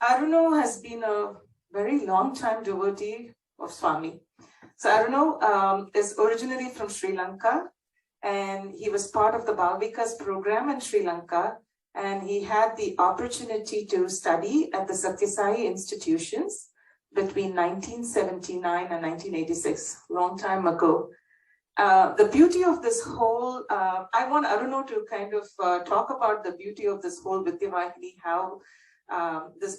Aruno has been a very long time devotee of Swami. So Aruno is originally from Sri Lanka, and he was part of the Bhavikas program in Sri Lanka, and he had the opportunity to study at the Sathya Sai institutions between 1979 and 1986, long time ago. The beauty of this whole, I want Aruno to kind of talk about the beauty of this whole Vidya Vahini, how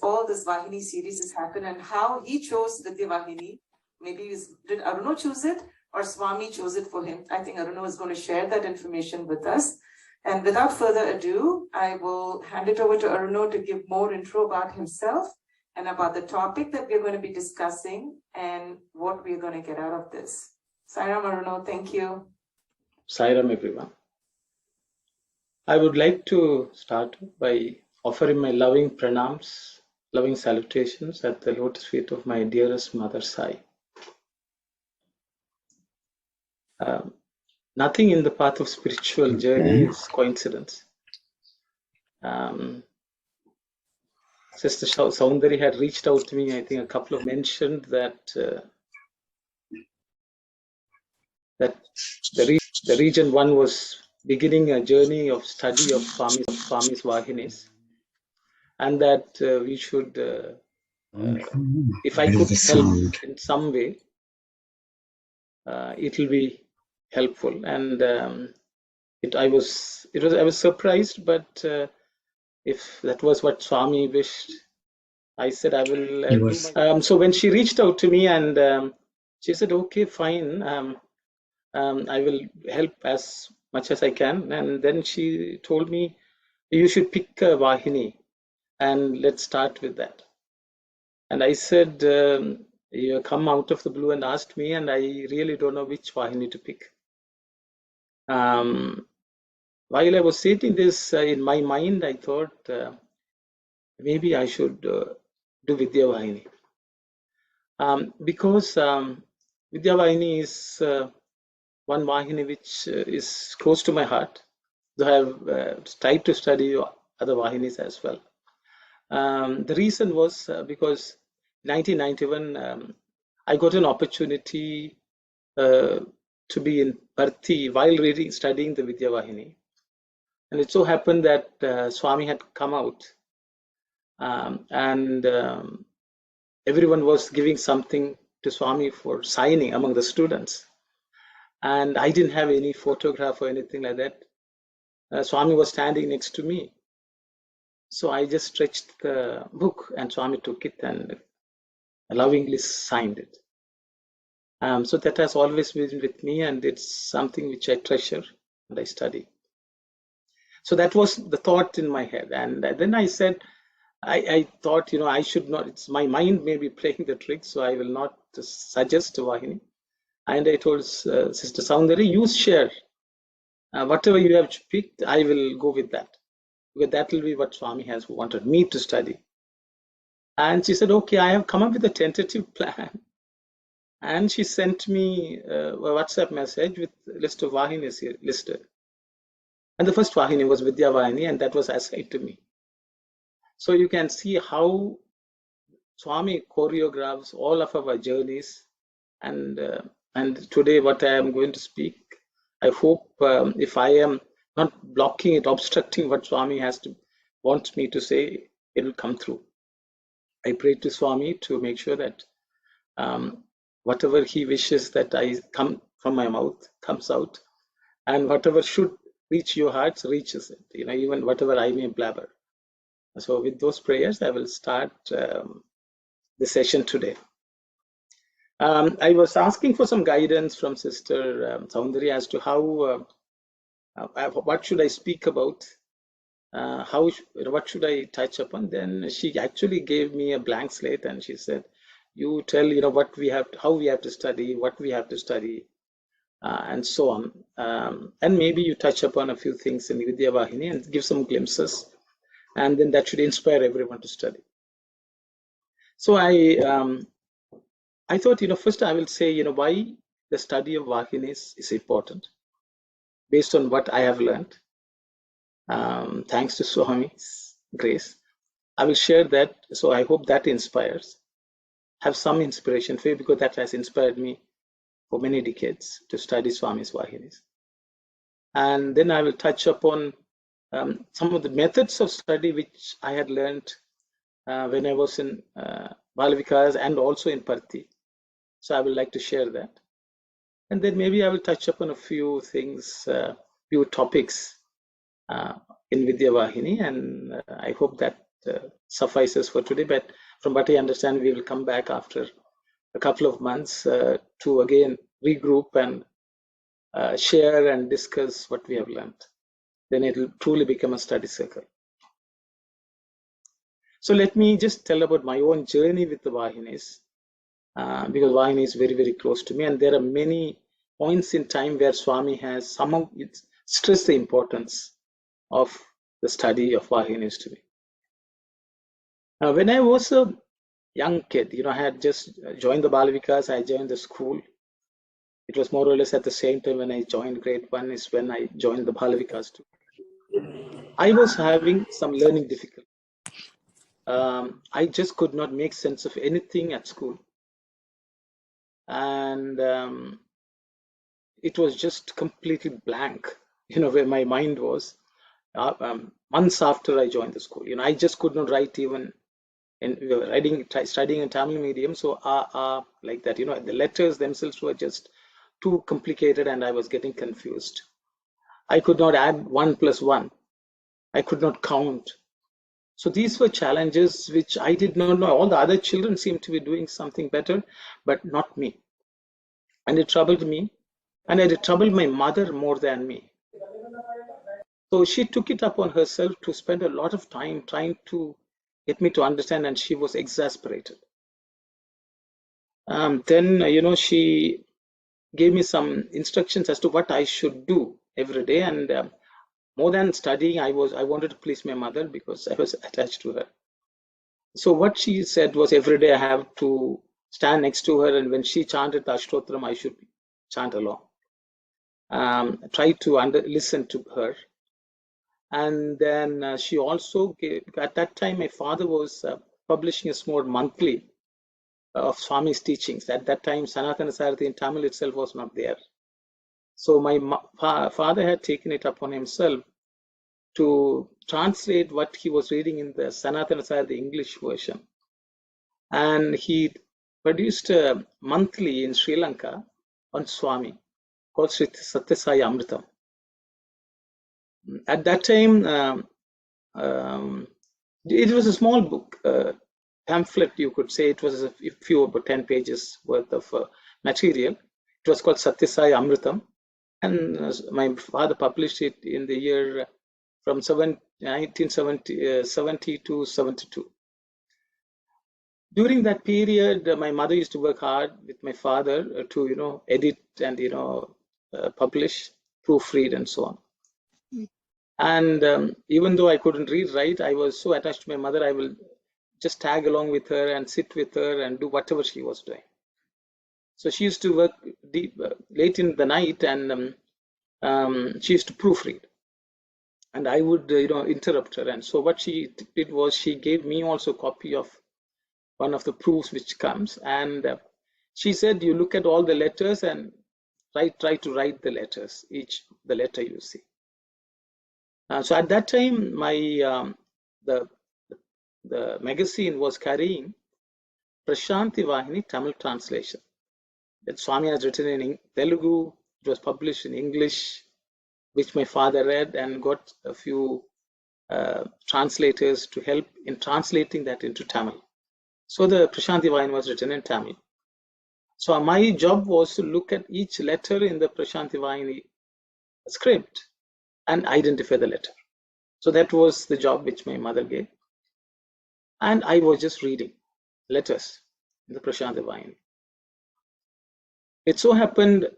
all this Vahini series has happened and how he chose Vidya Vahini. Maybe did Aruno choose it or Swami chose it for him? I think Aruno is going to share that information with us. And without further ado, I will hand it over to Aruno to give more intro about himself and about the topic that we're going to be discussing and what we're going to get out of this. Sairam Aruno, thank you. Sairam everyone. I would like to start by offering my loving pranams, loving salutations at the lotus feet of my dearest mother Sai. Nothing in the path of spiritual journey is coincidence. Sister Saundari had reached out to me, I think a couple of mentioned that the region one was beginning a journey of study of Swami's Vahinis, and that we should, if I could help in some way, it will be helpful. And I was surprised, but if that was what Swami wished, I said I will. So when she reached out to me and she said, "Okay, fine. I will help as much as I can." And then she told me, "You should pick a Vahini and let's start with that." And I said, "You come out of the blue and asked me, and I really don't know which Vahini to pick." While I was stating this in my mind, I thought maybe I should do Vidya Vahini. Because Vidya Vahini is one Vahini which is close to my heart. Though I have tried to study other Vahinis as well. The reason was because in 1991, I got an opportunity to be in Bharti while studying the Vidya Vahini. And it so happened that Swami had come out and everyone was giving something to Swami for signing among the students. And I didn't have any photograph or anything like that. Swami was standing next to me. So I just stretched the book and Swami took it and lovingly signed it. So that has always been with me, and it's something which I treasure and I study. So that was the thought in my head. And then I said, I thought, I should not, it's my mind may be playing the trick, so I will not suggest Vahini. And I told Sister Saundari, you share. Whatever you have picked, I will go with that. Because that will be what Swami has wanted me to study. And she said, okay, I have come up with a tentative plan. And she sent me a WhatsApp message with a list of Vahinis listed. And the first Vahini was Vidya Vahini, and that was assigned to me. So you can see how Swami choreographs all of our journeys. And today what I am going to speak, I hope if I am not blocking it, obstructing what Swami wants me to say, it will come through. I pray to Swami to make sure that whatever he wishes that I come from my mouth comes out, and whatever should reach your hearts reaches it, even whatever I may blabber. So with those prayers, I will start the session today. I was asking for some guidance from Sister Saundari as to how, what should I speak about, what should I touch upon. Then she actually gave me a blank slate and she said, you tell, what we have, how we have to study, what we have to study, and so on. And maybe you touch upon a few things in Vidya Vahini and give some glimpses, and then that should inspire everyone to study. So I thought, first I will say, why the study of Vahinis is important, based on what I have learned. Thanks to Swami's grace. I will share that. So I hope that inspires, have some inspiration for you, because that has inspired me for many decades to study Swami's Vahinis. And then I will touch upon some of the methods of study which I had learned when I was in Balavikas and also in Parthi. So I would like to share that. And then maybe I will touch upon a few things, few topics in Vidya Vahini, and I hope that suffices for today. But from what I understand, we will come back after a couple of months to again regroup and share and discuss what we have learned. Then it will truly become a study circle. So let me just tell about my own journey with the Vahinis, because Vahini is very, very close to me, and there are many points in time where Swami has somehow stressed the importance of the study of Vahinis to me. When I was a young kid, I had just joined the Balavikas, I joined the school. It was more or less at the same time when I joined grade 1 is when I joined the Balavikas too. I was having some learning difficulty. I just could not make sense of anything at school. And it was just completely blank, where my mind was. Months after I joined the school, I just could not write even in studying in Tamil medium. So like that, the letters themselves were just too complicated and I was getting confused. I could not add 1 plus 1. I could not count. So these were challenges which I did not know. All the other children seemed to be doing something better, but not me. And it troubled me, and it troubled my mother more than me. So she took it upon herself to spend a lot of time trying to get me to understand, and she was exasperated. Then, she gave me some instructions as to what I should do every day. And more than studying, I wanted to please my mother because I was attached to her. So what she said was every day I have to stand next to her, and when she chanted the Ashtotram, I should chant along. Try to listen to her. And then she also gave, at that time, my father was publishing a small monthly of Swami's teachings. At that time, Sanatana Sarthi in Tamil itself was not there. So my father had taken it upon himself to translate what he was reading in the Sanatana Sarthi English version. And he produced a monthly in Sri Lanka on Swami called Sathya Amritam. At that time, it was a small book, pamphlet, you could say. It was a few, about 10 pages worth of material. It was called Sathya Amritam. And my father published it in the year from 1970 to 72. During that period, my mother used to work hard with my father to, edit and, publish, proofread, and so on. And even though I couldn't read, write, I was so attached to my mother, I will just tag along with her and sit with her and do whatever she was doing. So she used to work late in the night, and she used to proofread. And I would, interrupt her. And so what she did was she gave me also a copy of one of the proofs which comes. And she said, you look at all the letters and try to write the letters, the letter you see. So at that time, the magazine was carrying Prashanti Vahini Tamil translation that Swami has written in Telugu. It was published in English, which my father read and got a few translators to help in translating that into Tamil. So the Prashanti Vahini was written in Tamil. So my job was to look at each letter in the Prashanti Vahini script and identify the letter. So that was the job which my mother gave. And I was just reading letters in the Prashanti Vahini. It so happened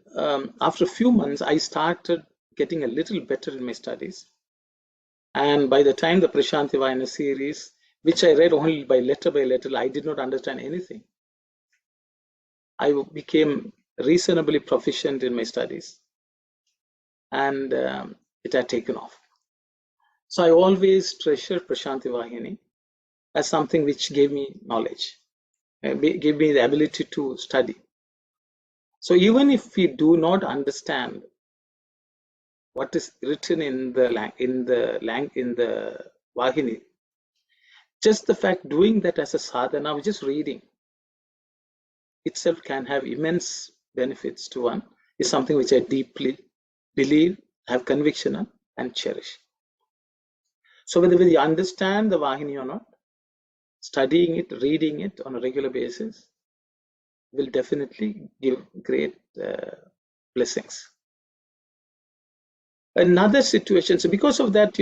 after a few months, I started getting a little better in my studies. And by the time the Prashanti Vahini series, which I read only by letter, I did not understand anything. I became reasonably proficient in my studies, and it had taken off. So I always treasure Prashanti Vahini. as something which gave me knowledge, gave me the ability to study. So even if we do not understand what is written in the Vahini, just the fact doing that as a sadhana, just reading itself can have immense benefits to one, is something which I deeply believe, have conviction on, and cherish. So whether you understand the Vahini or not, studying it, reading it on a regular basis will definitely give great blessings. Another situation, so because of that,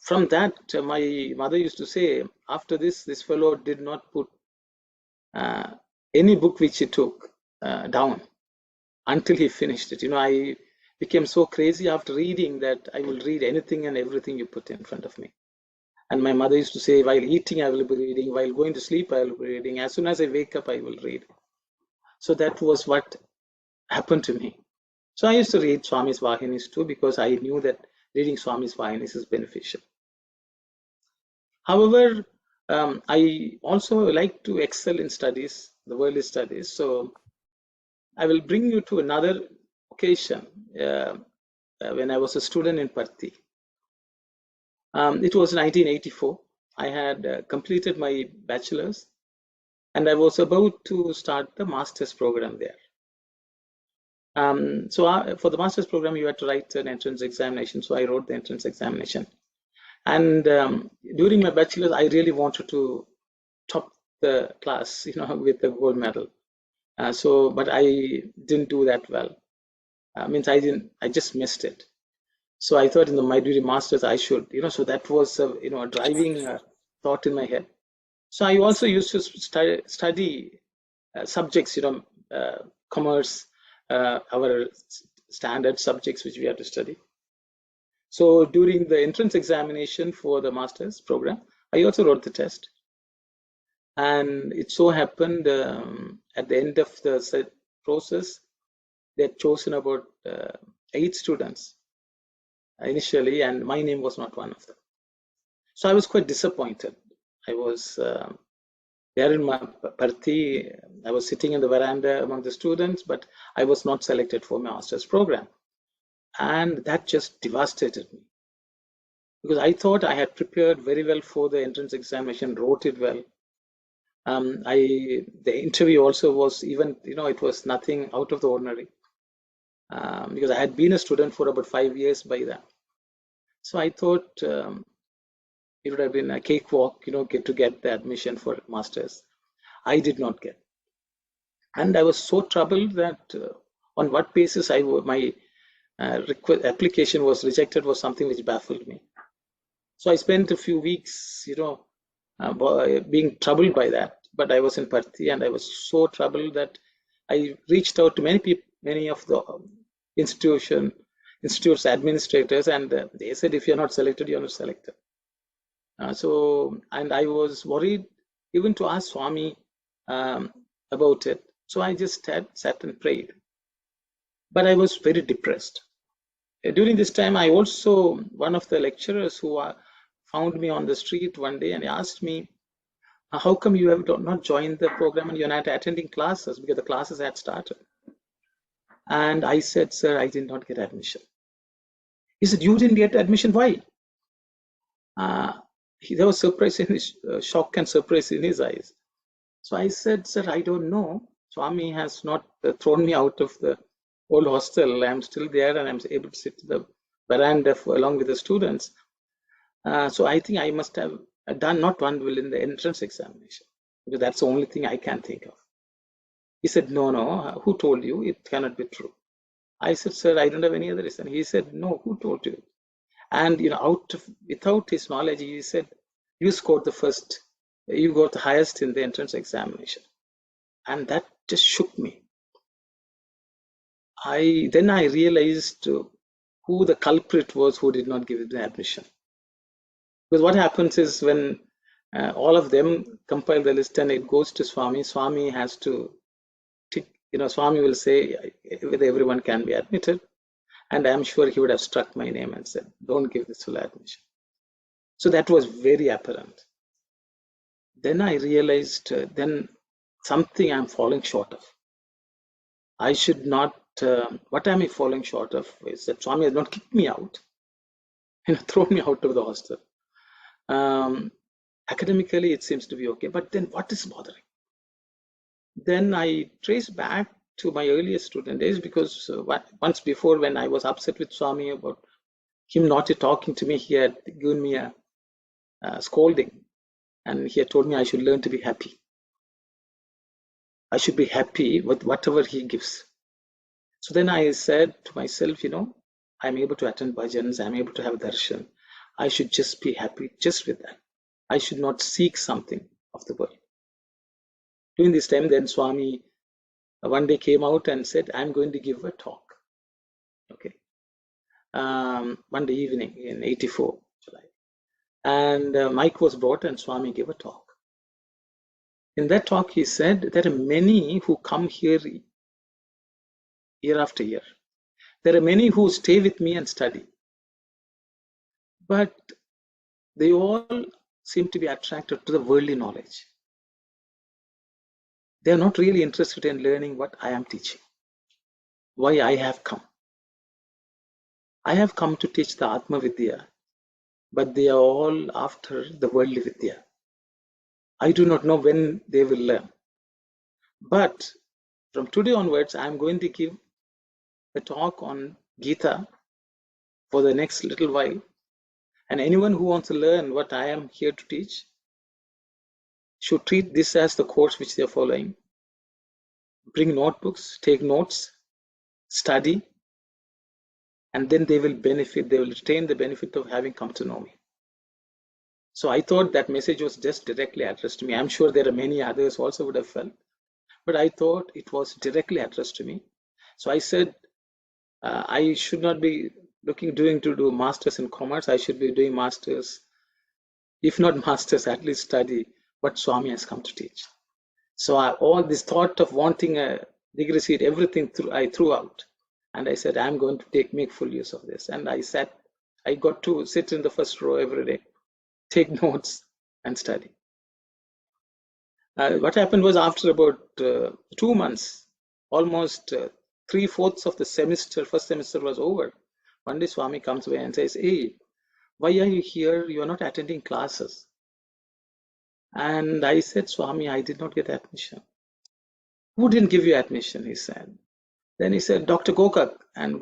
from that, my mother used to say, after this fellow did not put any book which he took down until he finished it. I became so crazy after reading that I will read anything and everything you put in front of me. And my mother used to say, while eating, I will be reading. While going to sleep, I will be reading. As soon as I wake up, I will read. So that was what happened to me. So I used to read Swami's Vahinis too, because I knew that reading Swami's Vahinis is beneficial. However, I also like to excel in studies, the worldly studies. So I will bring you to another occasion when I was a student in Parthi. It was 1984. I had completed my bachelor's and I was about to start the master's program there. So for the master's program, you had to write an entrance examination. So I wrote the entrance examination. And during my bachelor's, I really wanted to top the class, with the gold medal. But I didn't do that well. I just missed it. So I thought my during masters, I should, so that was, a driving thought in my head. So I also used to study subjects, commerce, our standard subjects which we had to study. So during the entrance examination for the master's program, I also wrote the test. And it so happened at the end of the process, they had chosen about 8 students initially, and my name was not one of them. So I was quite disappointed. I was there in my Parthi. I was sitting in the veranda among the students, but I was not selected for my master's program. And that just devastated me, because I thought I had prepared very well for the entrance examination, wrote it well. The interview also was even, it was nothing out of the ordinary, because I had been a student for about 5 years by then. So I thought it would have been a cakewalk, to get the admission for masters. I did not get. And I was so troubled that on what basis my application was rejected was something which baffled me. So I spent a few weeks, being troubled by that. But I was in Parthi and I was so troubled that I reached out to many of the institute's administrators, and they said, if you're not selected, you're not selected. And I was worried even to ask Swami about it. So I just sat and prayed. But I was very depressed. During this time, one of the lecturers who found me on the street one day and asked me, how come you have not joined the program and you're not attending classes, because the classes had started? And I said, sir, I did not get admission. He said, you didn't get admission, why? There was surprise in his shock and surprise in his eyes. So I said, sir, I don't know. Swami has not thrown me out of the old hostel. I'm still there and I'm able to sit in the veranda along with the students. So I think I must have done not one well in the entrance examination, because that's the only thing I can think of. He said, no, who told you? It cannot be true. I said, sir, I don't have any other reason. He said, no, who told you? And without his knowledge, he said, you scored the first, you got the highest in the entrance examination. And that just shook me. Then I realized who the culprit was who did not give the admission. Because what happens is, when all of them compile the list and it goes to Swami, Swami has to tick, Swami will say whether everyone can be admitted. And I'm sure he would have struck my name and said, don't give this full admission. So that was very apparent. then I realized then something I'm falling short of. I should not, what am I falling short of is that Swami has not kicked me out, thrown me out of the hostel. Academically, it seems to be okay, but then what is bothering? Then I trace back to my earliest student days, because once before, when I was upset with Swami about him not talking to me, he had given me a scolding, and he had told me I should learn to be happy. I should be happy with whatever he gives. So then I said to myself, I'm able to attend bhajans, I'm able to have darshan. I should just be happy just with that. I should not seek something of the world. During this time, then Swami one day came out and said, I'm going to give a talk. Okay. One day evening in 84, July. And Mike was brought and Swami gave a talk. In that talk, he said, there are many who come here year after year. There are many who stay with me and study. But they all seem to be attracted to the worldly knowledge. They are not really interested in learning what I am teaching, why I have come. I have come to teach the Atma Vidya, but they are all after the worldly Vidya. I do not know when they will learn. But from today onwards, I am going to give a talk on Gita for the next little while. And anyone who wants to learn what I am here to teach should treat this as the course which they are following. Bring notebooks, take notes, study, and then they will benefit, they will retain the benefit of having come to know me. So I thought that message was just directly addressed to me. I'm sure there are many others also would have felt, but I thought it was directly addressed to me. So I said, I should not be looking to do masters in commerce. I should be doing masters, if not masters, at least study what Swami has come to teach. So all this thought of wanting a degree seat, everything I threw out. And I said, I'm going to make full use of this. And I got to sit in the first row every day, take notes and study. What happened was, after about 2 months, almost 3/4 of the semester, first semester was over. One day Swami comes away and says, hey, why are you here? You are not attending classes. And I said, Swami, I did not get admission. Who didn't give you admission? He said. Then he said, Dr. Gokak, and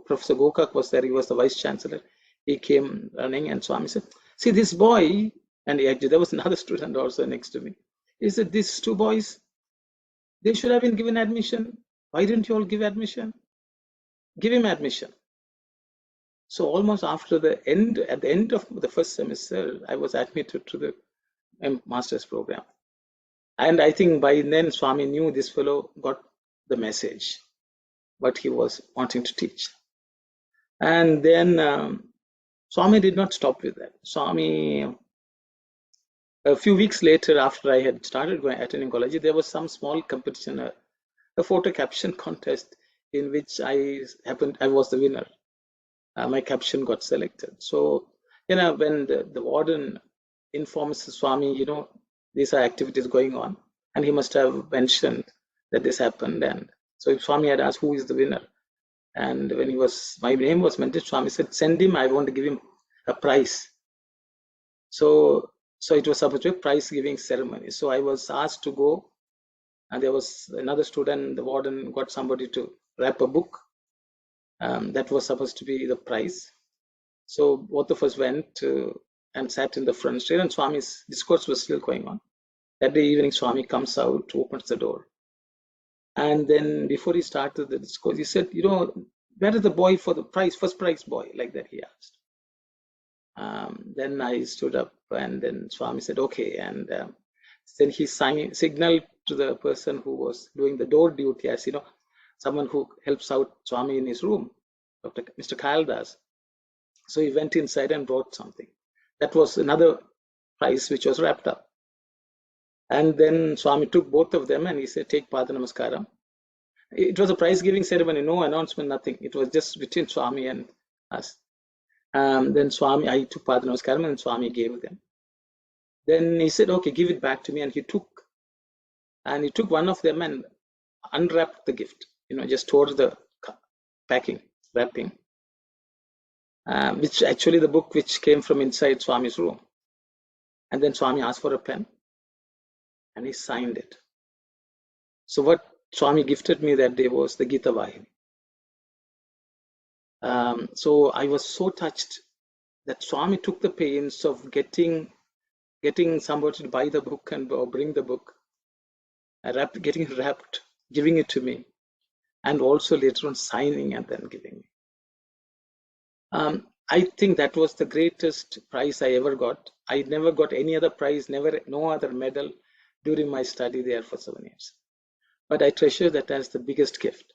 Professor Gokak was there. He was the vice chancellor. He came running, and Swami said, see this boy, and there was another student also next to me. He said, these two boys, they should have been given admission. Why didn't you all give admission? Give him admission. So almost at the end of the first semester, I was admitted to the master's program. And I think by then Swami knew this fellow got the message, what he was wanting to teach. And then Swami did not stop with that. Swami, a few weeks later, after I had started attending college, there was some small competition, a photo caption contest, in which I was the winner. My caption got selected. So, when the warden informs Swami, these are activities going on, and he must have mentioned that this happened. And so if Swami had asked who is the winner, and when my name was mentioned, Swami said, send him, I want to give him a prize. So it was supposed to be a prize giving ceremony. So I was asked to go, and there was another student, the warden got somebody to wrap a book. That was supposed to be the prize. So both of us went and sat in the front street, and Swami's discourse was still going on. That day evening, Swami comes out, opens the door. And then before he started the discourse, he said, where is the boy for the prize, first prize boy? Like that he asked. Then I stood up, and then Swami said, okay. And then he signaled to the person who was doing the door duty, as someone who helps out Swami in his room, Mr. Kaldas. So he went inside and brought something. That was another prize which was wrapped up. And then Swami took both of them and he said, take Pada Namaskaram. It was a prize giving ceremony, no announcement, nothing. It was just between Swami and us. Then I took Pada Namaskaram and Swami gave them. Then he said, okay, give it back to me. And he took one of them and unwrapped the gift, just tore the wrapping, which actually the book which came from inside Swami's room. And then Swami asked for a pen and he signed it. So what Swami gifted me that day was the Gita Vahini. So I was so touched that Swami took the pains of getting somebody to buy the book or bring the book, getting it wrapped, giving it to me, and also later on signing and then giving me. I think that was the greatest prize I ever got. I never got any other prize, no other medal during my study there for 7 years. But I treasure that as the biggest gift.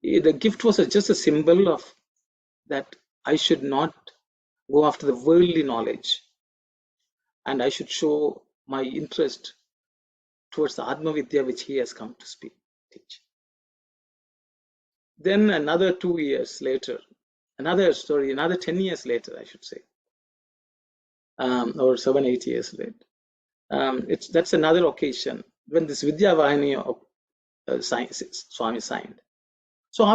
The gift was just a symbol of that I should not go after the worldly knowledge, and I should show my interest towards the Atma Vidya which he has come to teach. Then another 2 years later, another 10 years later, I should say, or 7-8 years later. That's another occasion when this Vidya Vahini Swami signed. So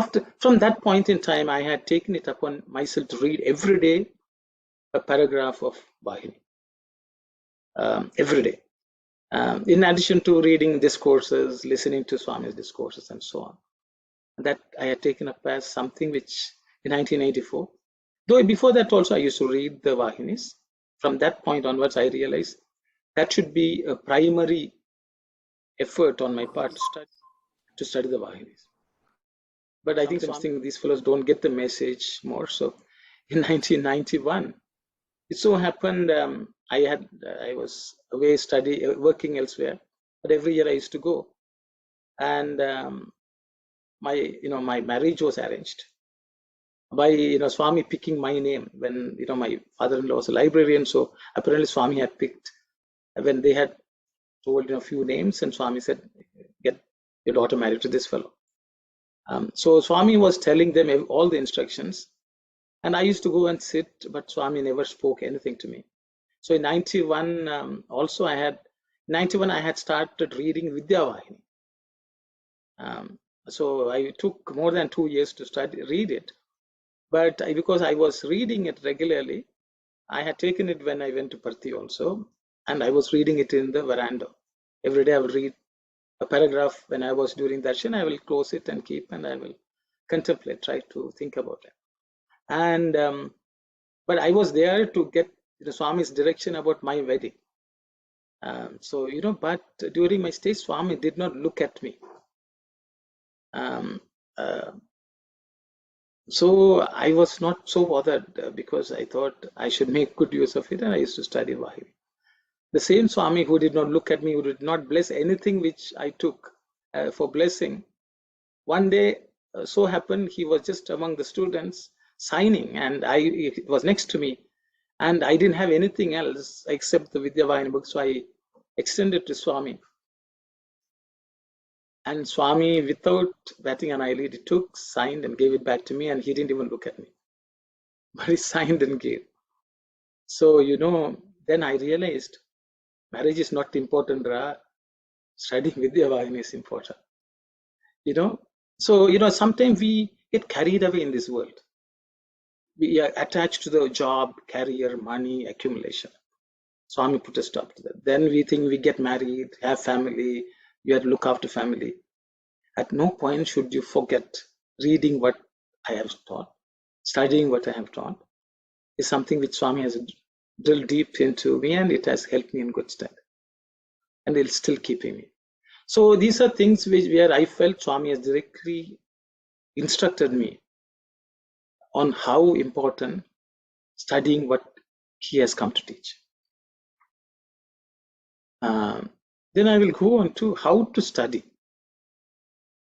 from that point in time, I had taken it upon myself to read every day a paragraph of Vahini. Every day. In addition to reading discourses, listening to Swami's discourses and so on. That I had taken up as something which in 1984, though before that also I used to read the Vahinis. From that point onwards, I realized that should be a primary effort on my part to study the Vahinis. But I think something these fellows don't get the message more. So in 1991, it so happened I was away working elsewhere, but every year I used to go, and my marriage was arranged by Swami picking my name when my father-in-law was a librarian. So apparently Swami had picked when they had told a few names, and Swami said, "Get your daughter married to this fellow." So Swami was telling them all the instructions, and I used to go and sit, but Swami never spoke anything to me. So in 91, also I had started reading Vidya Vahini. So I took more than 2 years to read it. But because I was reading it regularly, I had taken it when I went to Parthi also, and I was reading it in the veranda. Every day I will read a paragraph when I was during darshan. I will close it and keep, and I will contemplate, try to think about it. And but I was there to get Swami's direction about my wedding. But during my stay, Swami did not look at me. So I was not so bothered because I thought I should make good use of it, and I used to study Vahini. The same Swami who did not look at me, who did not bless anything which I took for blessing, one day so happened he was just among the students signing, and it was next to me, and I didn't have anything else except the Vidya Vahini book, so I extended to Swami. And Swami, without batting an eyelid, he signed and gave it back to me, and he didn't even look at me. But he signed and gave. So, then I realized marriage is not important, studying Vidya Vahini is important. So, sometimes we get carried away in this world. We are attached to the job, career, money, accumulation. Swami put a stop to that. Then we think we get married, have family, you have to look after family. At no point should you forget reading what I have taught, studying what I have taught. Is something which Swami has drilled deep into me, and it has helped me in good stead. And it's still keeping me. So these are things where I felt Swami has directly instructed me on how important studying what he has come to teach. Then I will go on to how to study.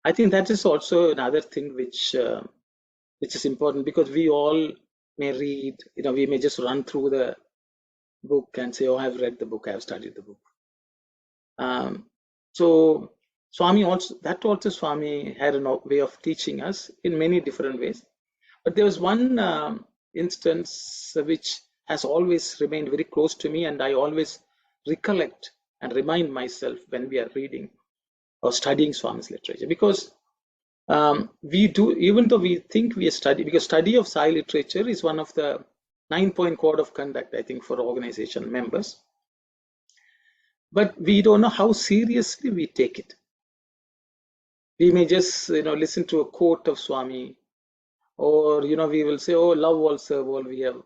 I think that is also another thing which is important, because we all may read, we may just run through the book and say, oh, I've read the book, I've studied the book. So Swami Swami had a way of teaching us in many different ways. But there was one instance which has always remained very close to me, and I always recollect and remind myself when we are reading or studying Swami's literature, because we do, even though we think we study, because study of Sai literature is one of the 9-point code of conduct, I think, for organization members, but we don't know how seriously we take it. We may just listen to a quote of Swami, or we will say, oh, love all, serve all, we have,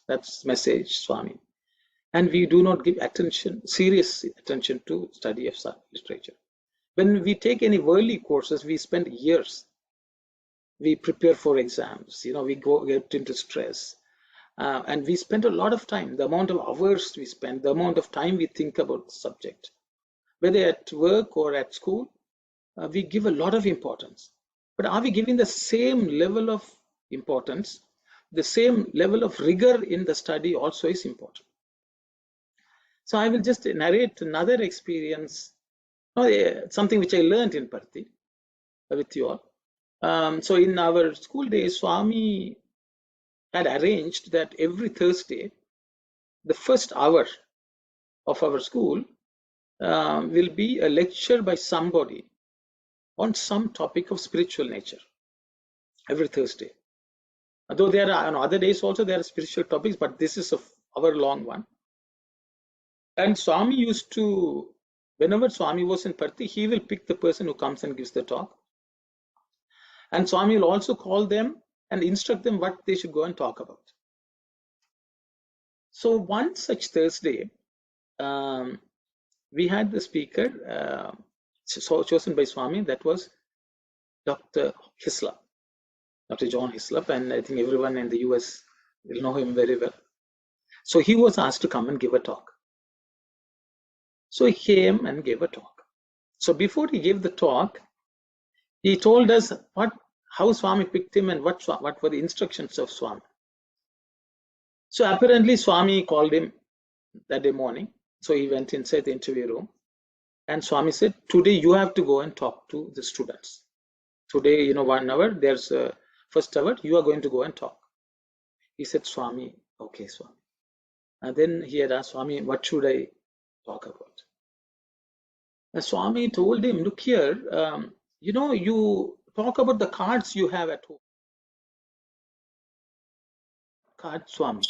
that's message Swami, and we do not give attention, serious attention to study of Sai literature. When we take any worldly courses, we spend years. We prepare for exams, we get into stress, and we spend a lot of time. The amount of hours we spend, the amount of time we think about the subject, whether at work or at school, we give a lot of importance. But are we giving the same level of importance? The same level of rigor in the study also is important. So I will just narrate another experience, something which I learned in Parthi with you all. So in our school days, Swami had arranged that every Thursday, the first hour of our school will be a lecture by somebody on some topic of spiritual nature every Thursday. Though there are on other days also there are spiritual topics, but this is a hour-long one. And Swami used to, whenever Swami was in Parthi, he will pick the person who comes and gives the talk. And Swami will also call them and instruct them what they should go and talk about. So one such Thursday, we had the speaker chosen by Swami, that was Dr. Hislop, Dr. John Hislop, and I think everyone in the US will know him very well. So he was asked to come and give a talk. So he came and gave a talk. So before he gave the talk, he told us how Swami picked him and what were the instructions of Swami. So apparently Swami called him that day morning. So he went inside the interview room, and Swami said, today you have to go and talk to the students. Today, 1 hour, there's a first hour, you are going to go and talk. He said, Swami, okay, Swami. And then he had asked Swami, what should I talk about? And Swami told him, look here, you talk about the cards you have at home. Cards, Swami.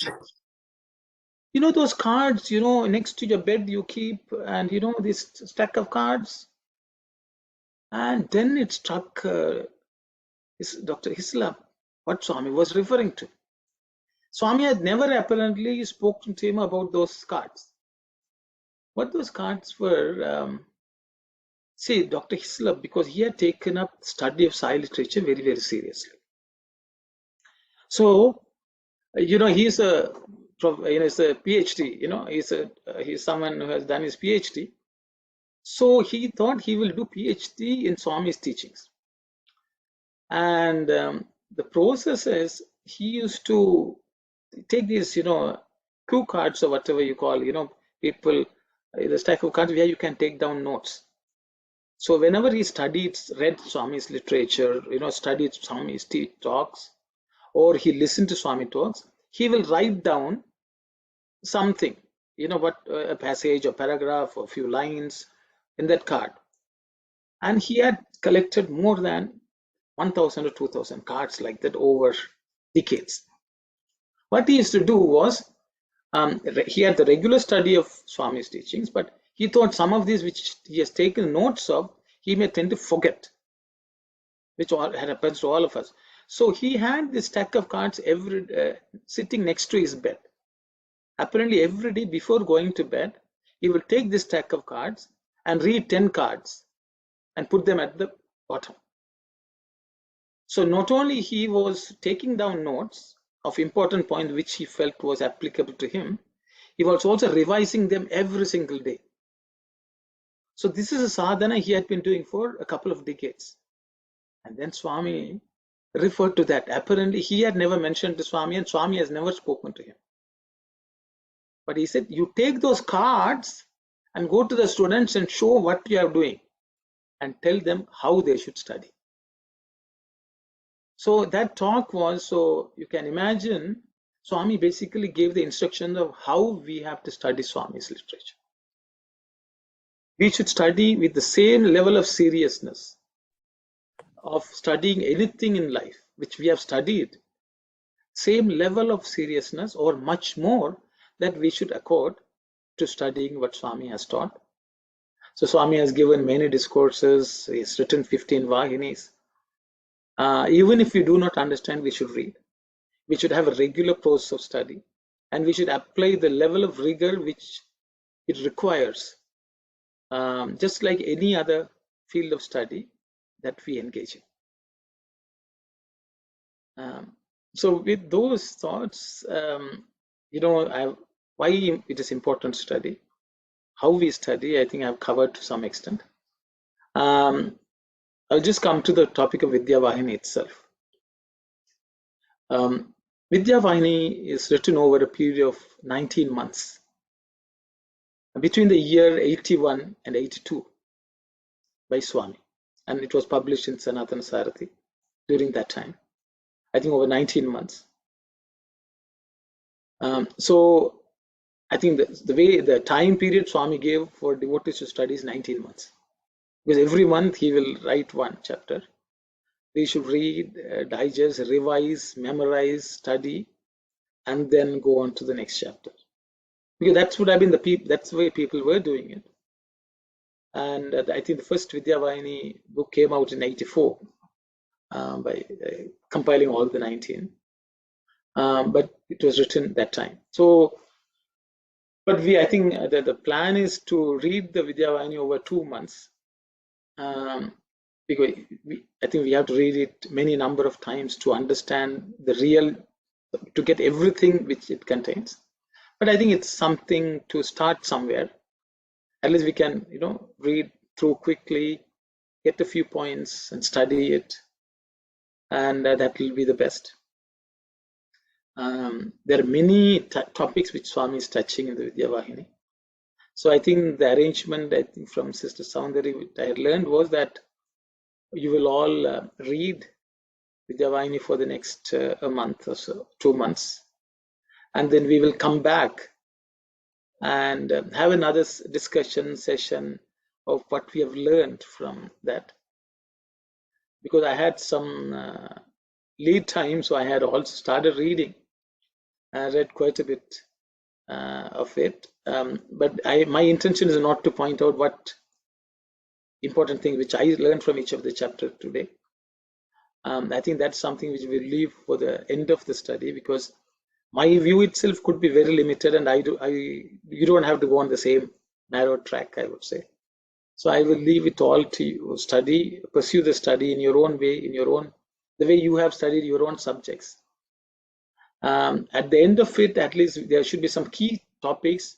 Those cards, next to your bed you keep, and this stack of cards. And then it struck Dr. Hislop what Swami was referring to. Swami had never apparently spoken to him about those cards. What those cards were, see, Dr. Hislop, because he had taken up study of Sai literature very, very seriously. So, he's a PhD, he's someone who has done his PhD. So he thought he will do PhD in Swami's teachings. And the process is, he used to take these, cue cards or whatever you call, people, the stack of cards where you can take down notes. So whenever he read Swami's literature, studied Swami's talks, or he listened to Swami talks, he will write down something, a passage or paragraph or a few lines in that card. And he had collected more than 1,000 or 2,000 cards like that over decades. What he used to do was, he had the regular study of Swami's teachings, but he thought some of these which he has taken notes of, he may tend to forget, which happens to all of us. So he had this stack of cards sitting next to his bed. Apparently every day before going to bed, he will take this stack of cards and read 10 cards and put them at the bottom. So not only he was taking down notes of important points which he felt was applicable to him, he was also revising them every single day. So this is a sadhana he had been doing for a couple of decades. And then Swami referred to that. Apparently he had never mentioned to Swami, and Swami has never spoken to him. But he said, you take those cards and go to the students and show what you are doing and tell them how they should study. So that talk was, so you can imagine, Swami basically gave the instructions of how we have to study Swami's literature. We should study with the same level of seriousness of studying anything in life which we have studied, same level of seriousness or much more that we should accord to studying what Swami has taught. So Swami has given many discourses, he has written 15 Vahinis. Even if we do not understand, we should read. We should have a regular process of study, and we should apply the level of rigor which it requires, just like any other field of study that we engage in. So with those thoughts, why it is important to study, how we study, I think I've covered to some extent. I'll just come to the topic of Vidya Vahini itself. Vidya Vahini is written over a period of 19 months between the year 81 and 82 by Swami, and it was published in Sanatana Sarathi during that time, I think over 19 months. So I think the time period Swami gave for devotees to study is 19 months, because every month he will write one chapter. We should read, digest, revise, memorize, study, and then go on to the next chapter. Because that's what that's the way people were doing it. And I think the first Vidya Vahini book came out in 84 by compiling all the 19. But it was written that time. So, but I think that the plan is to read the Vidya Vahini over 2 months. Because I think we have to read it many number of times to understand to get everything which it contains. But I think it's something to start somewhere. At least we can, read through quickly, get a few points and study it, and that will be the best. There are many topics which Swami is touching in the Vidya Vahini. So I think the arrangement, from Sister Soundari, which I learned was that you will all read Vidya Vahini for the next a month or so, 2 months. And then we will come back and have another discussion session of what we have learned from that. Because I had some lead time, so I had also started reading. I read quite a bit of it. But my intention is not to point out what important thing which I learned from each of the chapters today. I think that's something which we'll leave for the end of the study, because my view itself could be very limited, and you don't have to go on the same narrow track, I would say. So I will leave it all to you. Pursue the study in your own way, the way you have studied your own subjects. At the end of it, at least there should be some key topics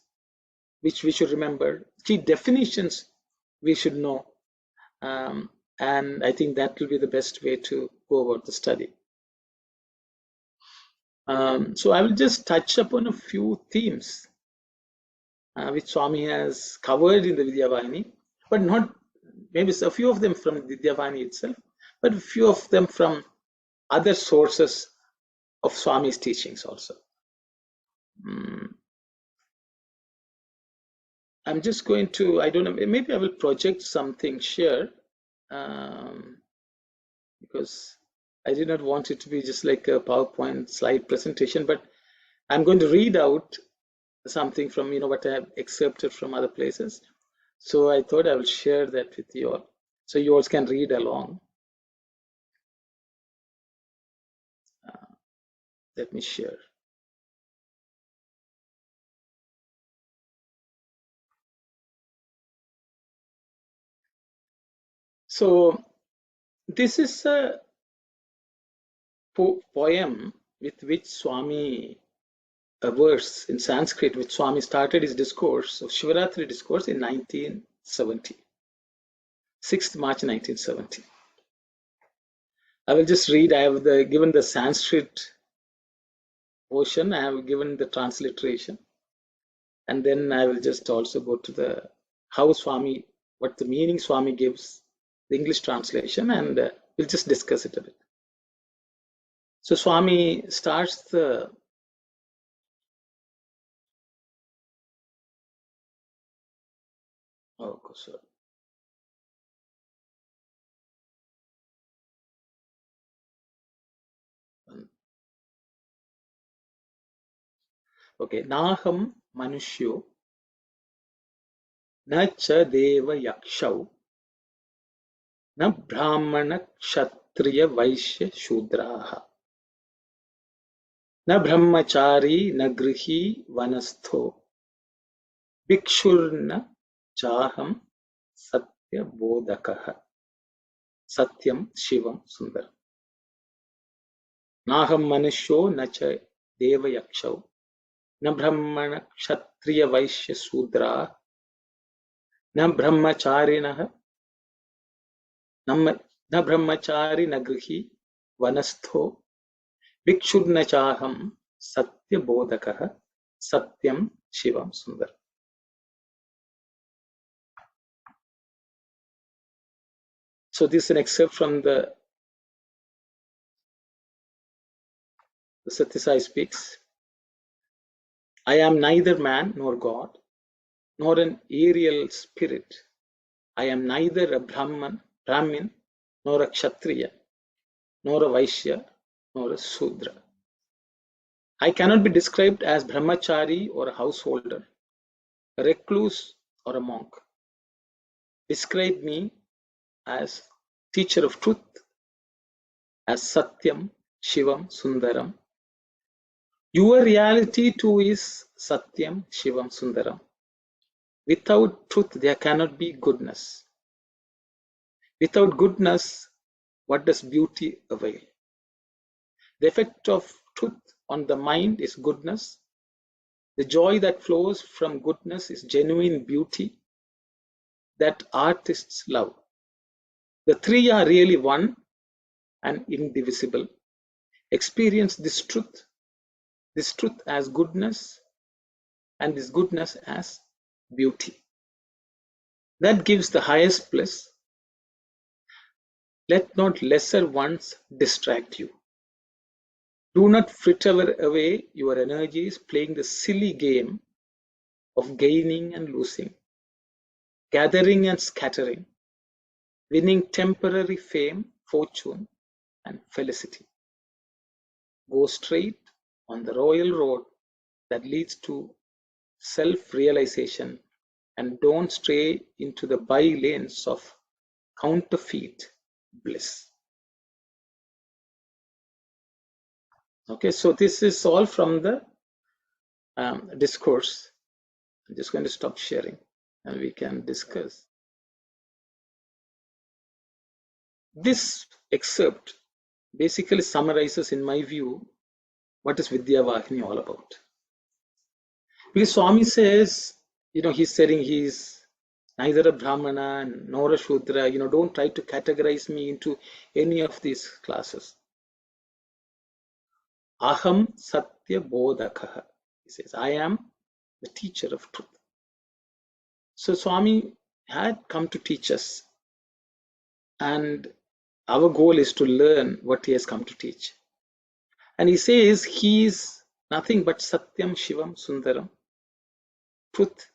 which we should remember, key definitions we should know. And I think that will be the best way to go about the study. So I will just touch upon a few themes which Swami has covered in the Vidya Vahini, but not maybe a few of them from Vidya Vahini itself, but a few of them from other sources of Swami's teachings also. I'm just going to, I don't know, maybe I will project something here, because I did not want it to be just like a PowerPoint slide presentation, but I'm going to read out something from what I have excerpted from other places. So I thought I will share that with you all, so you all can read along. Let me share. So this is a poem with which Swami, a verse in Sanskrit which Swami started his discourse of Shivaratri discourse in 1970, 6th March 1970. I will just read. I have given the Sanskrit portion, I have given the transliteration, and then I will just also go to how Swami, what the meaning Swami gives, the English translation, and we'll just discuss it a bit. So Swami starts the Kusur. Okay, Naham Manushyo Na cha Deva Yakshau Na Brahmana Kshatriya Vaishya Shudraha Na Brahmachari Na Grihi Vanastho Bhikshurna Chaham Satya Bodhakaha Satyam Shivam Sundaram. Naham Manushyo Na cha Deva Yakshau Na Brahmana Kshatriya Vaishya Sudra Na Brahmacharinaha Na Brahmachari Na Grihi Vanastho Bhikshurna Chaham Satya Bodhakaha Satyam Shivam Sundaram. So this is an excerpt from the Sathya Sai speaks. I am neither man nor God, nor an aerial spirit. I am neither a Brahmin, nor a Kshatriya, nor a Vaishya, nor a Sudra. I cannot be described as Brahmachari or a householder, a recluse or a monk. Describe me as teacher of truth, as Satyam, Shivam, Sundaram. Your reality too is Satyam, Shivam, Sundaram. Without truth, there cannot be goodness. Without goodness, what does beauty avail? The effect of truth on the mind is goodness. The joy that flows from goodness is genuine beauty that artists love. The three are really one and indivisible. Experience this truth as goodness, and this goodness as beauty. That gives the highest bliss. Let not lesser ones distract you. Do not fritter away your energies playing the silly game of gaining and losing, gathering and scattering, winning temporary fame, fortune, and felicity. Go straight on the royal road that leads to self-realization, and don't stray into the by-lanes of counterfeit bliss. Okay, so this is all from the discourse. I'm just going to stop sharing and we can discuss. This excerpt basically summarizes, in my view, what is Vidya Vahini all about. Because Swami says, he's saying he's neither a Brahmana nor a Shudra, don't try to categorize me into any of these classes. Aham Satya Bodhakaha. He says, I am the teacher of truth. So Swami had come to teach us, and our goal is to learn what he has come to teach. And he says he is nothing but Satyam, Shivam, Sundaram, truth,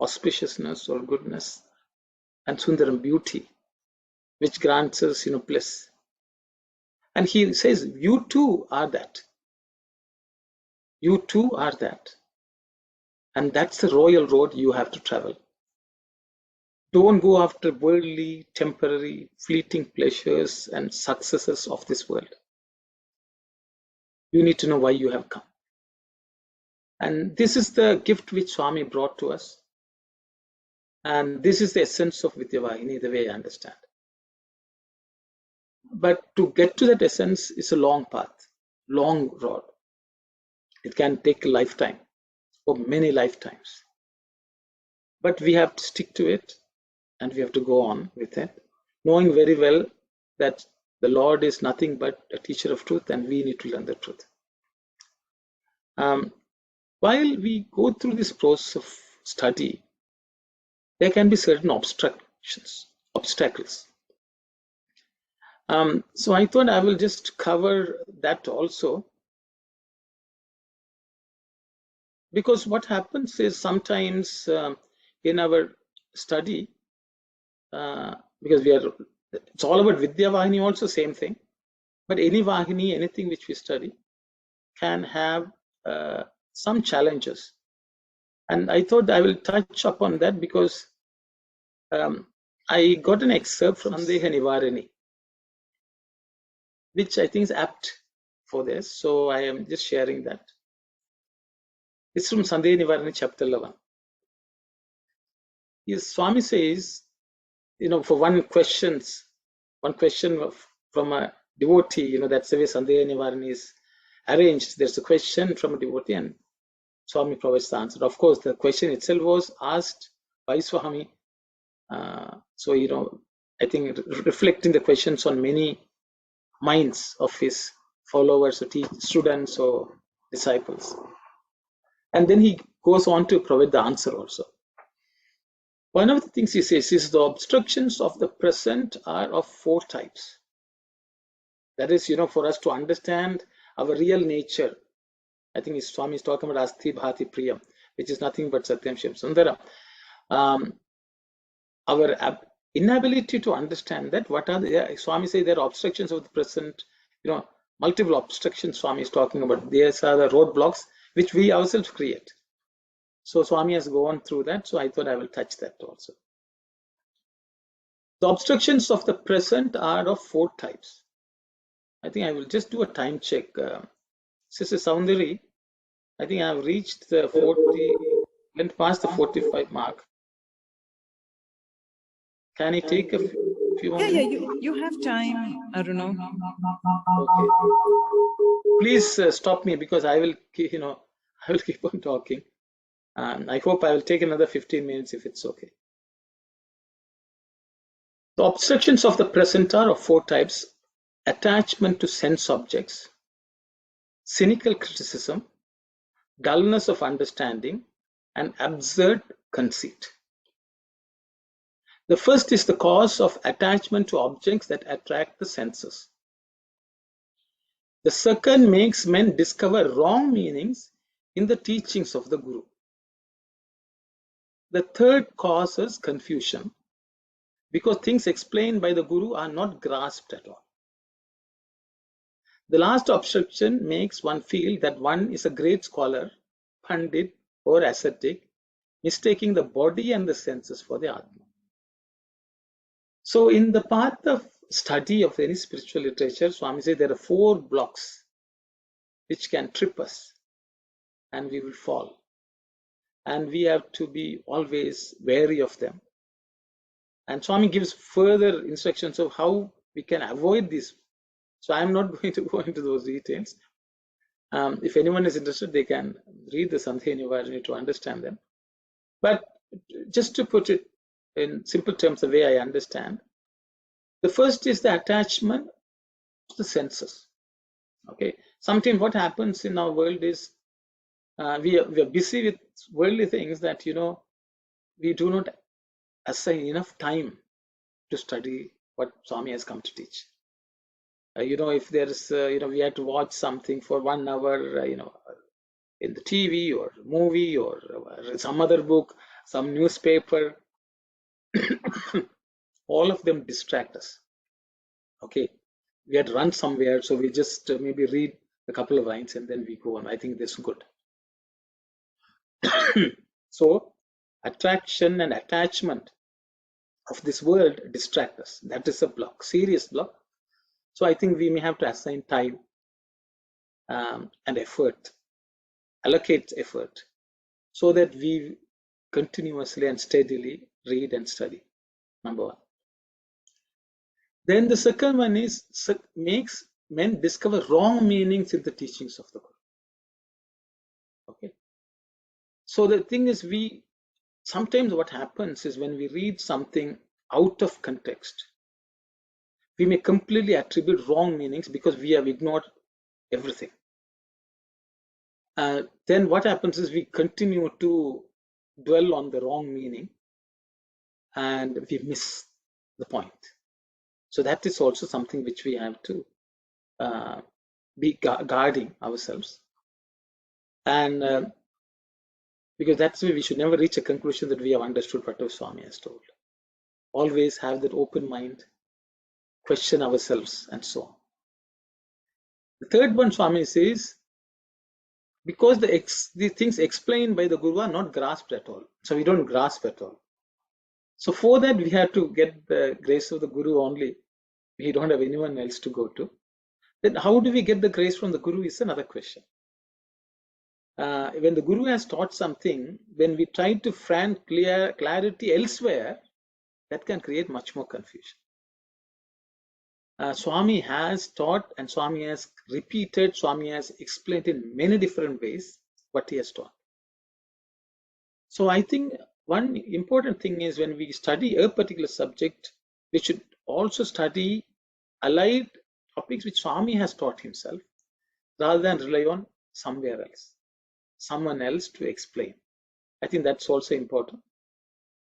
auspiciousness or goodness, and Sundaram, beauty, which grants us, bliss. And he says, you too are that. You too are that. And that's the royal road you have to travel. Don't go after worldly, temporary, fleeting pleasures and successes of this world. You need to know why you have come. And this is the gift which Swami brought to us. And this is the essence of Vidya Vahini, the way I understand. But to get to that essence is a long path, long road. It can take a lifetime or many lifetimes. But we have to stick to it and we have to go on with it, knowing very well that the Lord is nothing but a teacher of truth and we need to learn the truth. While we go through this process of study, there can be certain obstacles. So I thought I will just cover that also, because what happens is sometimes in our study, because it's all about Vidya Vahini also, same thing. But any Vahini, anything which we study can have some challenges. And I thought I will touch upon that because I got an excerpt from Sandeha Nivarani, which I think is apt for this. So I am just sharing that. It's from Sandeha Nivarani, chapter 11. Swami says, for one question from a devotee, that's the way Sandeha Nivarani is arranged. There's a question from a devotee and Swami provides the answer. Of course, the question itself was asked by Swami. So, I think reflecting the questions on many minds of his followers, or students, or disciples. And then he goes on to provide the answer also. One of the things he says is the obstructions of the present are of 4 types. That is, for us to understand our real nature. I think Swami is talking about Asti Bhati Priyam, which is nothing but Satyam Shivam Sundara. Our inability to understand that, what are the, Swami says there are obstructions of the present, multiple obstructions Swami is talking about. These are the roadblocks which we ourselves create. So Swami has gone through that, so I thought I will touch that also. The obstructions of the present are of 4 types. I think I will just do a time check. Sister Soundari, I think I have reached the 40, went past the 45 mark. Can I take a few more minutes? Yeah, you have time, Aruna. Okay. Please stop me because I will, I will keep on talking. I hope I will take another 15 minutes if it's okay. The obstructions of the present are of 4 types: attachment to sense objects, cynical criticism, dullness of understanding, and absurd conceit. The first is the cause of attachment to objects that attract the senses. The second makes men discover wrong meanings in the teachings of the Guru. The third causes confusion because things explained by the Guru are not grasped at all. The last obstruction makes one feel that one is a great scholar, pandit, or ascetic, mistaking the body and the senses for the Atma. So in the path of study of any spiritual literature, Swami says there are 4 blocks which can trip us and we will fall. And we have to be always wary of them. And Swami gives further instructions of how we can avoid these. So I am not going to go into those details. If anyone is interested, they can read the Sandeha Nivarani to understand them. But just to put it in simple terms, the way I understand, the first is the attachment to the senses. Okay. Sometimes what happens in our world is we are busy with worldly things that, we do not assign enough time to study what Swami has come to teach. If there is, we have to watch something for 1 hour, in the TV or movie or some other book, some newspaper, all of them distract us. Okay, we had to run somewhere, so we just maybe read a couple of lines and then we go on. I think this is good. So attraction and attachment of this world distract us. That is a block, serious block. So I think we may have to assign time and effort, allocate effort, so that we continuously and steadily read and study. Number 1. Then the second one is makes men discover wrong meanings in the teachings of the Guru. Okay. So the thing is, sometimes what happens is when we read something out of context, we may completely attribute wrong meanings because we have ignored everything. Then what happens is we continue to dwell on the wrong meaning and we miss the point. So that is also something which we have to be guarding ourselves. And Because that's why we should never reach a conclusion that we have understood whatever Swami has told. Always have that open mind, question ourselves, and so on. The third one, Swami says, because the things explained by the Guru are not grasped at all. So we don't grasp at all. So for that, we have to get the grace of the Guru only. We don't have anyone else to go to. Then how do we get the grace from the Guru is another question. When the Guru has taught something, when we try to find clarity elsewhere, that can create much more confusion. Swami has taught and Swami has repeated, Swami has explained in many different ways what he has taught. So I think one important thing is when we study a particular subject, we should also study allied topics which Swami has taught himself rather than rely on somewhere else, someone else to explain. I think that's also important.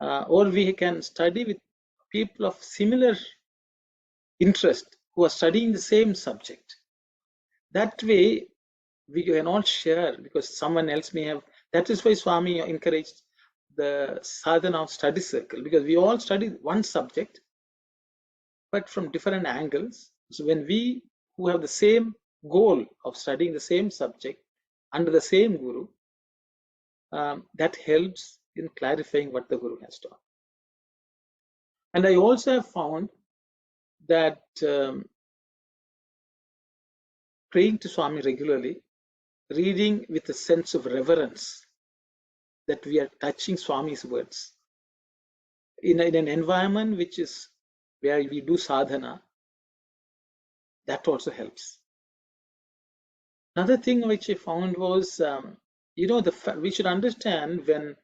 Or we can study with people of similar interest who are studying the same subject. That way, we can all share because someone else may have. That is why Swami encouraged the sadhana of study circle, because we all study one subject, but from different angles. So when we who have the same goal of studying the same subject under the same Guru, that helps in clarifying what the Guru has taught. And I also have found that praying to Swami regularly, reading with a sense of reverence that we are touching Swami's words in an environment which is where we do sadhana, that also helps. Another thing which I found was, we should understand when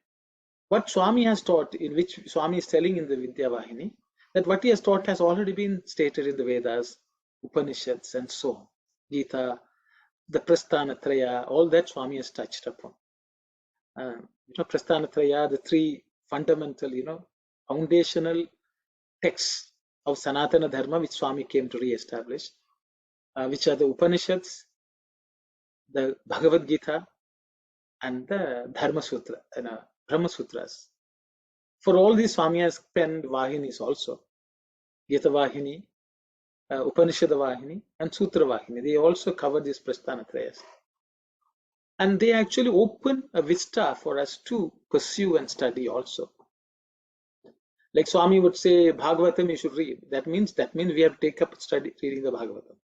what Swami has taught, in which Swami is telling in the Vidya Vahini, that what he has taught has already been stated in the Vedas, Upanishads, and so on. Gita, the Prasthanatraya, all that Swami has touched upon. Prasthanatraya, the three fundamental, foundational texts of Sanatana Dharma, which Swami came to re-establish, which are the Upanishads, the Bhagavad Gita, and the Dharma Sutra, Brahma Sutras. For all these, Swami has penned Vahinis also, Gita Vahini, Upanishad Vahini, and Sutra Vahini. They also cover these Prasthanatrayas. And they actually open a vista for us to pursue and study also. Like Swami would say, Bhagavatam you should read. That means we have to take up study reading the Bhagavatam.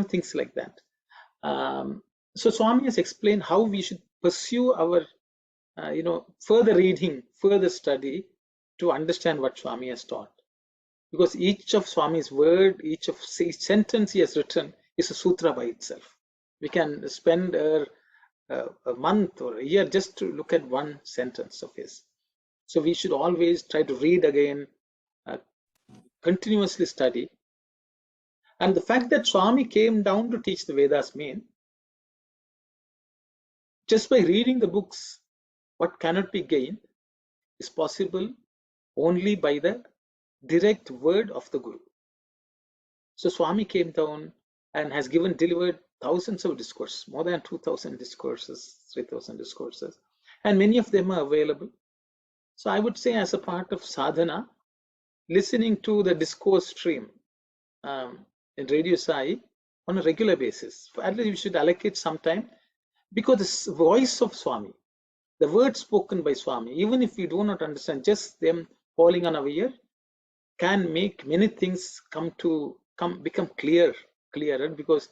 Things like that. So Swami has explained how we should pursue our, further reading, further study to understand what Swami has taught. Because each of Swami's word, each sentence he has written is a sutra by itself. We can spend a month or a year just to look at one sentence of his. So we should always try to read again, continuously study. And the fact that Swami came down to teach the Vedas mean, just by reading the books, what cannot be gained is possible only by the direct word of the Guru. So Swami came down and has delivered thousands of discourses, more than 2,000 discourses, 3,000 discourses, and many of them are available. So I would say as a part of sadhana, listening to the discourse stream in Radio Sai on a regular basis. At least we should allocate some time, because the voice of Swami, the words spoken by Swami, even if we do not understand, just them falling on our ear, can make many things become clearer, because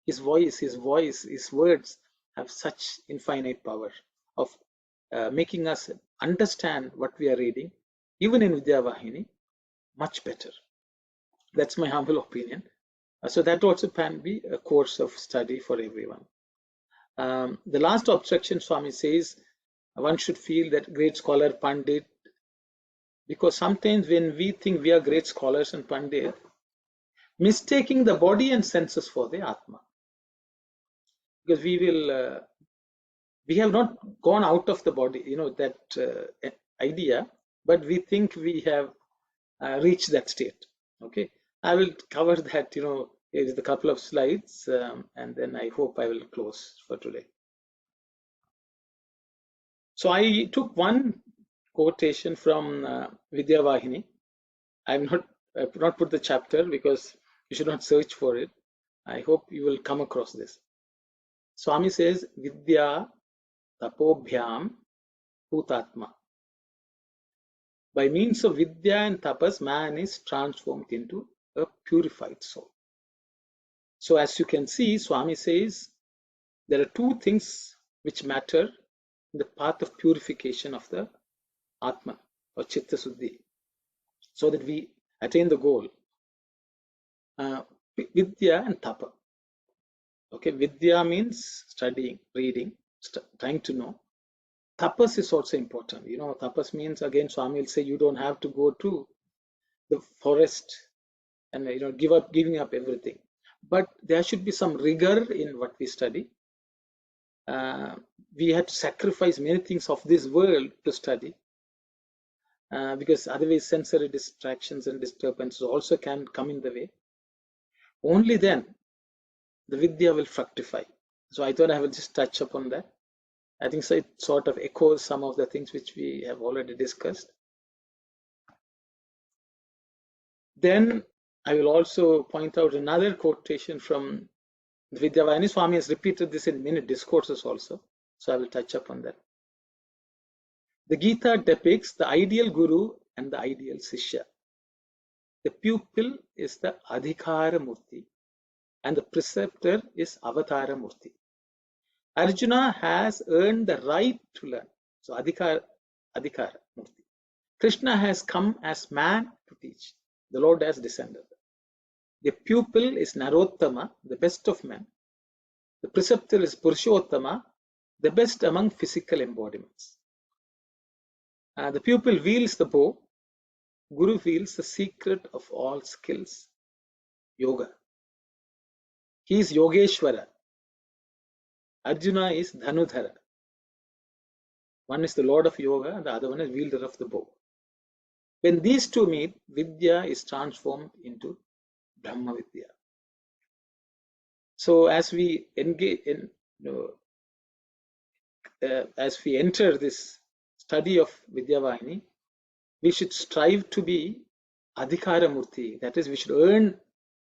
his voice, his words have such infinite power of making us understand what we are reading, even in Vidya Vahini, much better. That's my humble opinion. So that also can be a course of study for everyone. The last obstruction, Swami says, one should feel that great scholar, Pandit, because sometimes when we think we are great scholars and Pandit, mistaking the body and senses for the Atma. Because we have not gone out of the body, that idea, but we think we have reached that state. Okay, I will cover that, with a couple of slides, and then I hope I will close for today. So I took one quotation from Vidya Vahini. I've not put the chapter because you should not search for it. I hope you will come across this. Swami says, Vidya tapobhyam bhutatma. By means of Vidya and tapas, man is transformed into a purified soul. So as you can see, Swami says there are two things which matter in the path of purification of the Atman or Chitta Suddhi, so that we attain the goal. Vidya and Tapa. Okay, Vidya means studying, reading, trying to know. Tapas is also important. You know, tapas means, again, Swami will say you don't have to go to the forest and giving up everything. But there should be some rigor in what we study. We have to sacrifice many things of this world to study, because otherwise sensory distractions and disturbances also can come in the way. Only then the Vidya will fructify. So I thought I will just touch upon that. I think so it sort of echoes some of the things which we have already discussed. Then I will also point out another quotation from Vidya Vahini. Swami has repeated this in many discourses also, so I will touch upon that. The Gita depicts the ideal guru and the ideal Sishya. The pupil is the Adhikara Murti and the preceptor is Avatara Murti. Arjuna has earned the right to learn. So Adhikara Murti. Krishna has come as man to teach. The Lord has descended. The pupil is Narottama, the best of men. The preceptor is Purushottama, the best among physical embodiments. The pupil wields the bow. Guru wields the secret of all skills, yoga. He is Yogeshwara. Arjuna is Dhanudhara. One is the Lord of Yoga, and the other one is wielder of the bow. When these two meet, Vidya is transformed into Brahma Vidya. So as we engage in, as we enter this study of Vidya Vahini, we should strive to be Adhikara Murti. That is, we should earn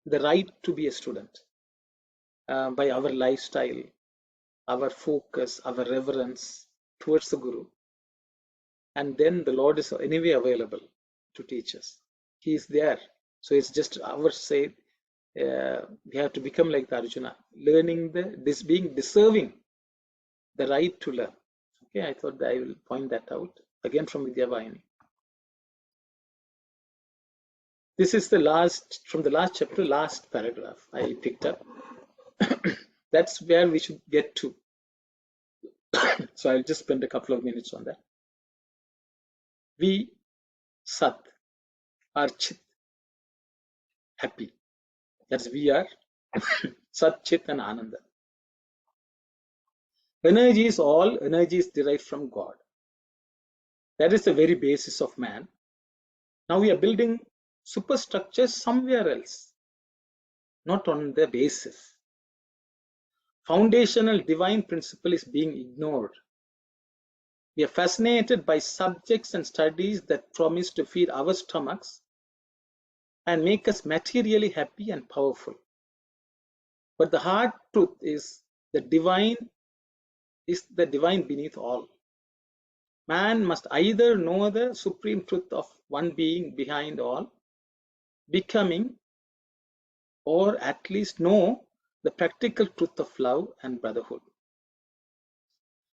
the right to be a student by our lifestyle, our focus, our reverence towards the Guru. And then the Lord is anyway available to teach us. He is there. So it's just our say, we have to become like the Arjuna, learning being deserving the right to learn. Okay, I thought I will point that out again from Vidya Vahini. This is the last, from the last chapter, last paragraph I picked up. That's where we should get to. So I'll just spend a couple of minutes on that. We, Sat, are Chit, happy. That's we are Sat, Chit and Ananda. Energy is all, energy is derived from God. That is the very basis of man. Now we are building superstructures somewhere else, not on the basis. Foundational divine principle is being ignored. We are fascinated by subjects and studies that promise to feed our stomachs and make us materially happy and powerful. But the hard truth is the divine beneath all. Man must either know the supreme truth of one being behind all, becoming, or at least know the practical truth of love and brotherhood.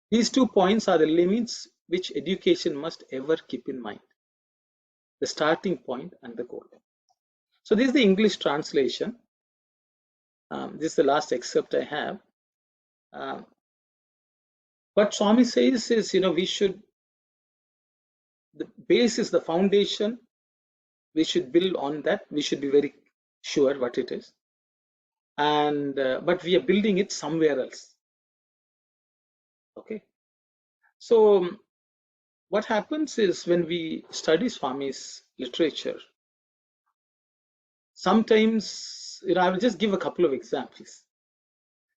These 2 points are the limits which education must ever keep in mind, the starting point and the goal. So this is the English translation. This is the last excerpt I have. What Swami says is, we should, the base is the foundation, we should build on that, we should be very sure what it is. And but we are building it somewhere else. Okay. So what happens is when we study Swami's literature, sometimes, I will just give a couple of examples.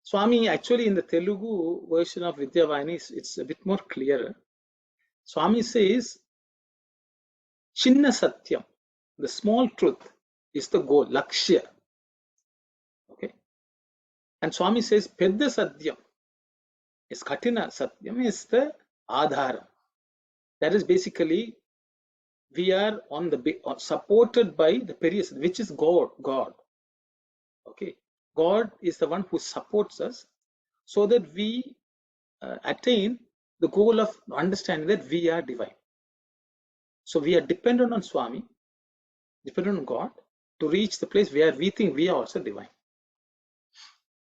Swami, actually in the Telugu version of Vidya Vahini, it's a bit more clearer. Swami says, Chinna Satyam, the small truth, is the goal, Lakshya. Okay. And Swami says, Pedda Satyam, is Katina Satyam, is the Adharam. That is basically, we are on the supported by the Periya, which is God. Okay. God is the one who supports us so that we attain the goal of understanding that we are divine. So we are dependent on Swami, dependent on God, to reach the place where we think we are also divine.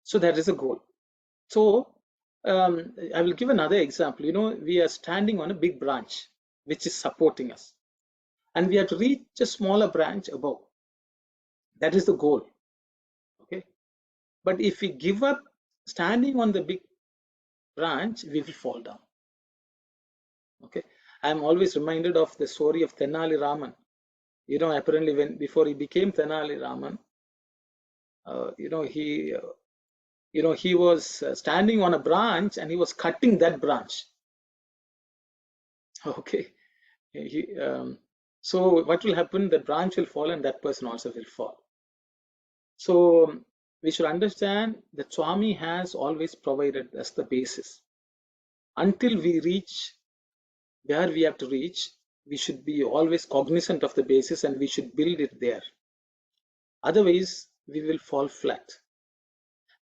So that is a goal. So I will give another example. We are standing on a big branch which is supporting us, and we have to reach a smaller branch above. That is the goal. Okay. But if we give up standing on the big branch, we will fall down. Okay. I am always reminded of the story of Tenali Raman. Apparently before he became Tenali Raman, he was standing on a branch and he was cutting that branch. Okay. So what will happen? The branch will fall and that person also will fall. So we should understand that Swami has always provided us the basis. Until we reach where we have to reach, we should be always cognizant of the basis and we should build it there. Otherwise, we will fall flat.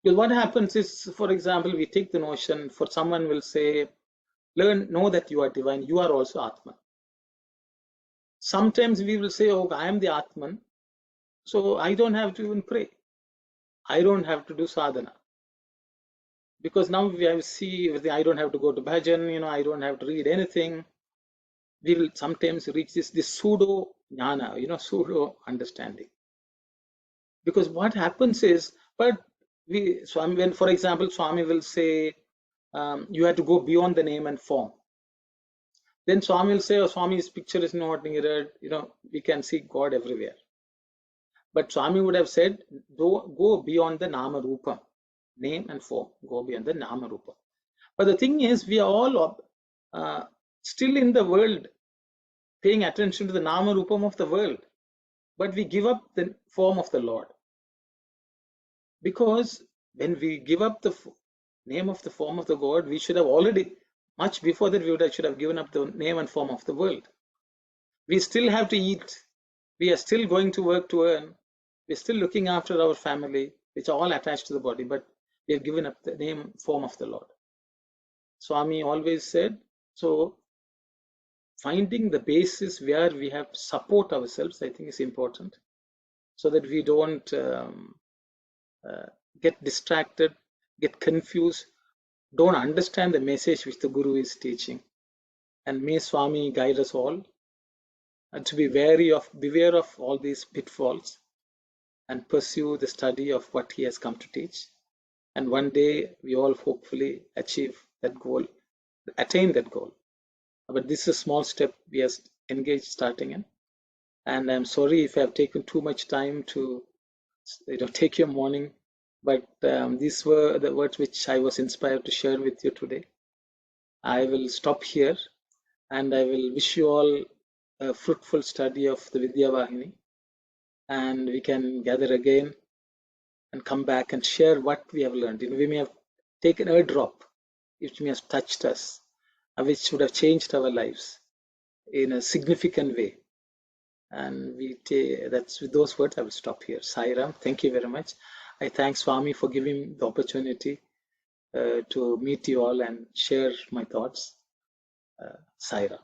Because what happens is, for example, we take the notion, for someone will say, know that you are divine, you are also Atman. Sometimes we will say, oh, I am the Atman, so I don't have to even pray. I don't have to do sadhana. Because now we have I don't have to go to bhajan, I don't have to read anything. We will sometimes reach this pseudo jnana, pseudo understanding. Because what happens is, when, for example, Swami will say, you have to go beyond the name and form. Then Swami will say, oh, Swami's picture is not needed, we can see God everywhere. But Swami would have said, go beyond the nama rupa, name and form, go beyond the nama rupa. But the thing is, we are all still in the world, paying attention to the nama rupam of the world, but we give up the form of the Lord. Because when we give up the name of the form of the God, we should have already, much before that, should have given up the name and form of the world. We still have to eat. We are still going to work to earn. We're still looking after our family, which are all attached to the body, but we have given up the name, form of the Lord. Swami always said, so finding the basis where we have to support ourselves, I think is important, so that we don't get distracted, get confused, don't understand the message which the Guru is teaching. And may Swami guide us all and to be beware of all these pitfalls and pursue the study of what he has come to teach. And one day we all hopefully achieve that goal, attain that goal. But this is a small step we are engaged starting in. And I'm sorry if I have taken too much time to take your morning, but these were the words which I was inspired to share with you today. I will stop here and I will wish you all a fruitful study of the Vidya Vahini, and we can gather again and come back and share what we have learned. We may have taken a drop which may have touched us, which would have changed our lives in a significant way. And that's with those words I will stop here. Sai Ram, thank you very much. I thank Swami for giving the opportunity to meet you all and share my thoughts. Sai Ram.